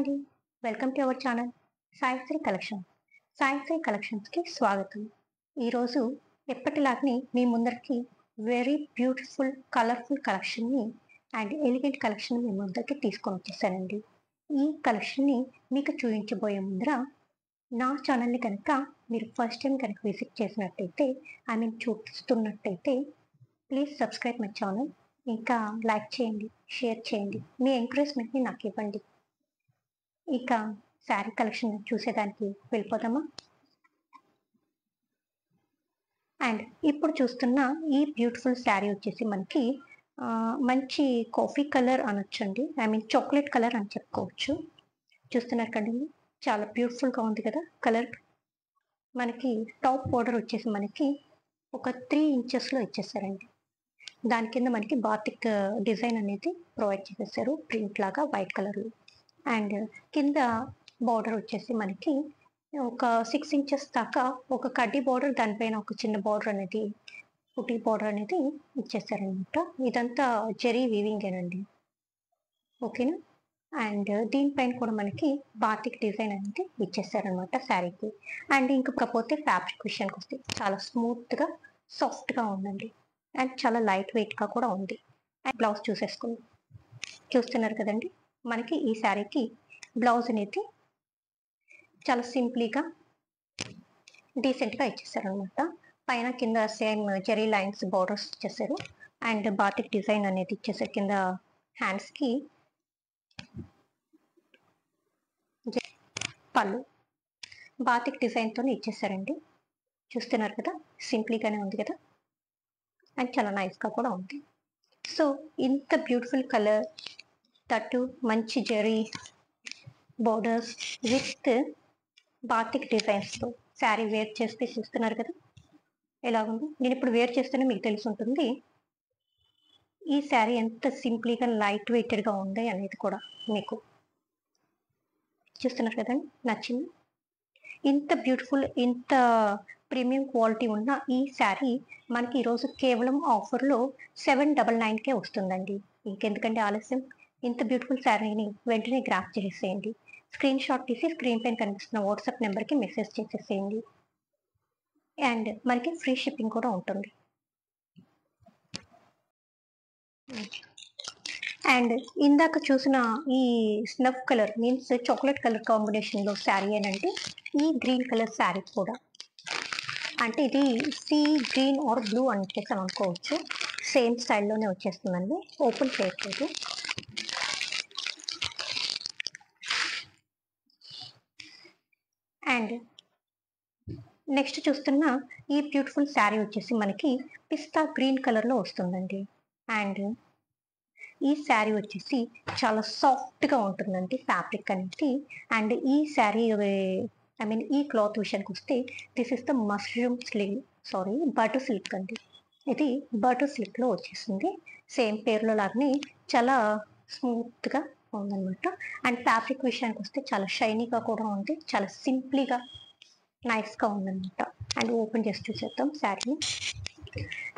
అండి, welcome to our channel Saishri collection. Saishri కలెక్షన్స్కి స్వాగతం. ఈరోజు ఎప్పటిలాగానే మీ ముందరికి వెరీ బ్యూటిఫుల్ కలర్ఫుల్ కలెక్షన్ని అండ్ ఎలిగెంట్ కలెక్షన్ మీ ముందరికి తీసుకొని వచ్చేసానండి. ఈ కలెక్షన్ని మీకు చూపించబోయే ముందర నా ఛానల్ని కనుక మీరు ఫస్ట్ టైం కనుక విజిట్ చేసినట్టయితే చూస్తున్నట్టయితే ప్లీజ్ సబ్స్క్రైబ్ మై ఛానల్. ఇంకా లైక్ చేయండి, షేర్ చేయండి, మీ ఎంకరేజ్మెంట్ని నాకు ఇవ్వండి. ఇక శారీ కలెక్షన్ చూసేదానికి వెళ్ళిపోదామా? అండ్ ఇప్పుడు చూస్తున్న ఈ బ్యూటిఫుల్ శారీ వచ్చేసి మనకి మంచి కాఫీ కలర్ అనొచ్చండి, చాక్లెట్ కలర్ అని చెప్పుకోవచ్చు. చూస్తున్నారు కదండి, చాలా బ్యూటిఫుల్గా ఉంది కదా కలర్. మనకి టాప్ బోర్డర్ వచ్చేసి మనకి ఒక 3 ఇంచెస్లో ఇచ్చేసారండి. దాని కింద మనకి బాతిక్ డిజైన్ అనేది ప్రొవైడ్ చేసేసారు, ప్రింట్ లాగా వైట్ కలర్లో. అండ్ కింద బార్డర్ వచ్చేసి మనకి ఒక 6 ఇంచెస్ దాకా ఒక కడ్డీ బార్డర్, దానిపైన ఒక చిన్న బార్డర్ అనేది పుట్టి బార్డర్ అనేది ఇచ్చేసారనమాట. ఇదంతా జెరీ వీవింగేనండి, ఓకేనా. అండ్ దీనిపైన కూడా మనకి బాతిక్ డిజైన్ అనేది ఇచ్చేసారనమాట శారీకి. అండ్ ఇంకపోతే ఫ్యాబ్రిక్ విషయానికి వస్తే చాలా స్మూత్గా సాఫ్ట్గా ఉందండి, అండ్ చాలా లైట్ వెయిట్గా కూడా ఉంది. అండ్ బ్లౌజ్ చూస్తున్నారు కదండి, మనకి ఈ శారీకి బ్లౌజ్ అనేది చాలా సింప్లీగా డీసెంట్గా ఇచ్చేసారనమాట. పైన కింద సేమ్ జెరీ లైన్స్ బార్డర్స్ ఇచ్చేసారు, అండ్ బాతిక్ డిజైన్ అనేది ఇచ్చేసారు కింద హ్యాండ్స్కి. పళ్ళు బాతిక్ డిజైన్తో ఇచ్చేసారండి. చూస్తున్నారు కదా, సింప్లీగానే ఉంది కదా, అండ్ చాలా నైస్గా కూడా ఉంది. సో ఇంత బ్యూటిఫుల్ కలర్, తట్టు మంచి జెరీ బోర్డర్స్ విత్ బాతిక్ డిజైన్స్తో శారీ వేర్ చేస్తే చూస్తున్నారు కదా ఎలా ఉంది. నేను ఇప్పుడు వేర్ చేస్తేనే మీకు తెలిసి ఉంటుంది ఈ శారీ ఎంత సింప్లీగా లైట్ వెయిటెడ్గా ఉంది అనేది కూడా. మీకు చూస్తున్నారు కదండి, నచ్చింది. ఇంత బ్యూటిఫుల్, ఇంత ప్రీమియం క్వాలిటీ ఉన్న ఈ శారీ మనకి ఈరోజు కేవలం ఆఫర్లో 799కే వస్తుందండి. ఇంకెందుకంటే ఆలస్యం, ఇంత బ్యూటిఫుల్ శారీని వెంటనే గ్రాప్ చేసేసేయండి. స్క్రీన్ షాట్ తీసి స్క్రీన్ పైన కనిపిస్తున్న వాట్సాప్ నెంబర్కి మెసేజ్ చేసేసేయండి. అండ్ మనకి ఫ్రీ షిప్పింగ్ కూడా ఉంటుంది. అండ్ ఇందాక చూసిన ఈ snuff colour means chocolate colour కాంబినేషన్లో శారీ ఏంటంటే ఈ గ్రీన్ కలర్ శారీ కూడా, అంటే ఇది సీ గ్రీన్ ఆర్ బ్లూ అని చెప్పేసి అనుకోవచ్చు. సేమ్ స్టైల్లోనే వచ్చేస్తుందండి, ఓపెన్ చేయట్లేదు. అండ్ నెక్స్ట్ చూస్తున్న ఈ బ్యూటిఫుల్ శారీ వచ్చేసి మనకి పిస్తా గ్రీన్ కలర్లో వస్తుందండి. అండ్ ఈ శారీ వచ్చేసి చాలా సాఫ్ట్గా ఉంటుందండి ఫ్యాబ్రిక్ అనేది. అండ్ ఈ శారీ ఈ క్లాత్ విషయానికి వస్తే this is the butter silk అండి. ఇది బటర్ సిల్క్లో వచ్చేసింది, సేమ్ పేరులో లాగానే చాలా స్మూత్గా ఉందన్నమాట. అండ్ ఫ్యాబ్రిక్ విషయానికి వస్తే చాలా షైనీగా కూడా ఉంది, చాలా సింప్లీగా నైస్గా ఉందన్నమాట. అండ్ ఓపెన్ చేసి చూసేద్దాం శారీని.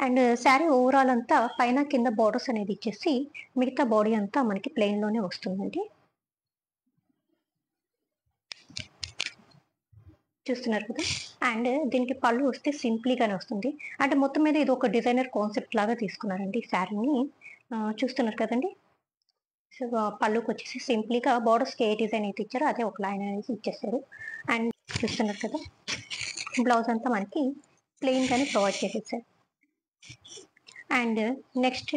అండ్ శారీ ఓవరాల్ అంతా పైన కింద బార్డర్స్ అనేది ఇచ్చేసి మిగతా బాడీ అంతా మనకి ప్లెయిన్లోనే వస్తుందండి. చూస్తున్నారు కదా. అండ్ దీనికి పళ్ళు వస్తే సింప్లీగానే వస్తుంది, అంటే మొత్తం మీద ఇది ఒక డిజైనర్ కాన్సెప్ట్ లాగా తీసుకున్నారండి ఈ శారీని. చూస్తున్నారు కదండి. సో పళ్ళుకి వచ్చేసి సింప్లీగా బార్డర్స్కి ఏ డిజైన్ అయితే ఇచ్చారో అదే ఒక లైన్ అనేది ఇచ్చేసారు. అండ్ చూస్తున్నారు కదా, బ్లౌజ్ అంతా మనకి ప్లెయిన్గానే ప్రొవైడ్ చేసేసారు. అండ్ నెక్స్ట్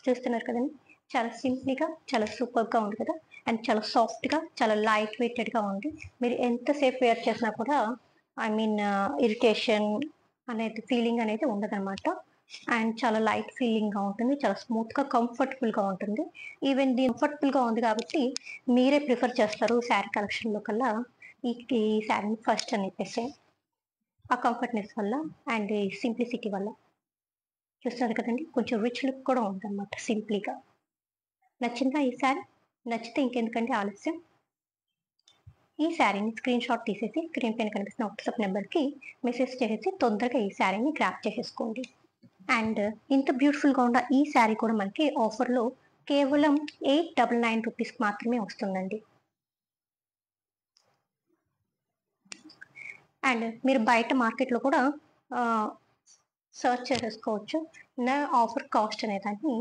చూస్తున్నారు కదండి, చాలా సింప్లీగా చాలా సూపర్గా ఉంది కదా, అండ్ చాలా సాఫ్ట్గా చాలా లైట్ వెయిటెడ్గా ఉంది. మీరు ఎంతసేపు వేర్ చేసినా కూడా ఇరిటేషన్ అనేది ఫీలింగ్ అనేది ఉండదన్నమాట. అండ్ చాలా లైట్ ఫీలింగ్గా ఉంటుంది, చాలా స్మూత్గా కంఫర్టబుల్గా ఉంటుంది. ఈవెన్ దీని కంఫర్టబుల్గా ఉంది కాబట్టి మీరే ప్రిఫర్ చేస్తారు శారీ కలెక్షన్లో కల్లా ఈ శారీని ఫస్ట్ అని చెప్పేసి, ఆ కంఫర్ట్నెస్ వల్ల అండ్ సింప్లిసిటీ వల్ల. చూస్తున్నారు కదండి, కొంచెం రిచ్ లుక్ కూడా ఉందన్నమాట సింప్లీగా. నచ్చిందా ఈ శారీ? నచ్చితే ఇంకెందుకంటే ఆలస్యం, ఈ శారీని స్క్రీన్ షాట్ తీసేసి స్క్రీన్ పైన కనిపిస్తున్న వాట్సాప్ నెంబర్కి మెసేజ్ చేసేసి తొందరగా ఈ శారీని గ్రాప్ చేసేసుకోండి. అండ్ ఇంత బ్యూటిఫుల్గా ఉన్న ఈ శారీ కూడా మనకి ఆఫర్లో కేవలం 899 రూపీస్ మాత్రమే వస్తుందండి. అండ్ మీరు బయట మార్కెట్లో కూడా సర్చ్ చేసేసుకోవచ్చు నా ఆఫర్ కాస్ట్ అనేదాన్ని.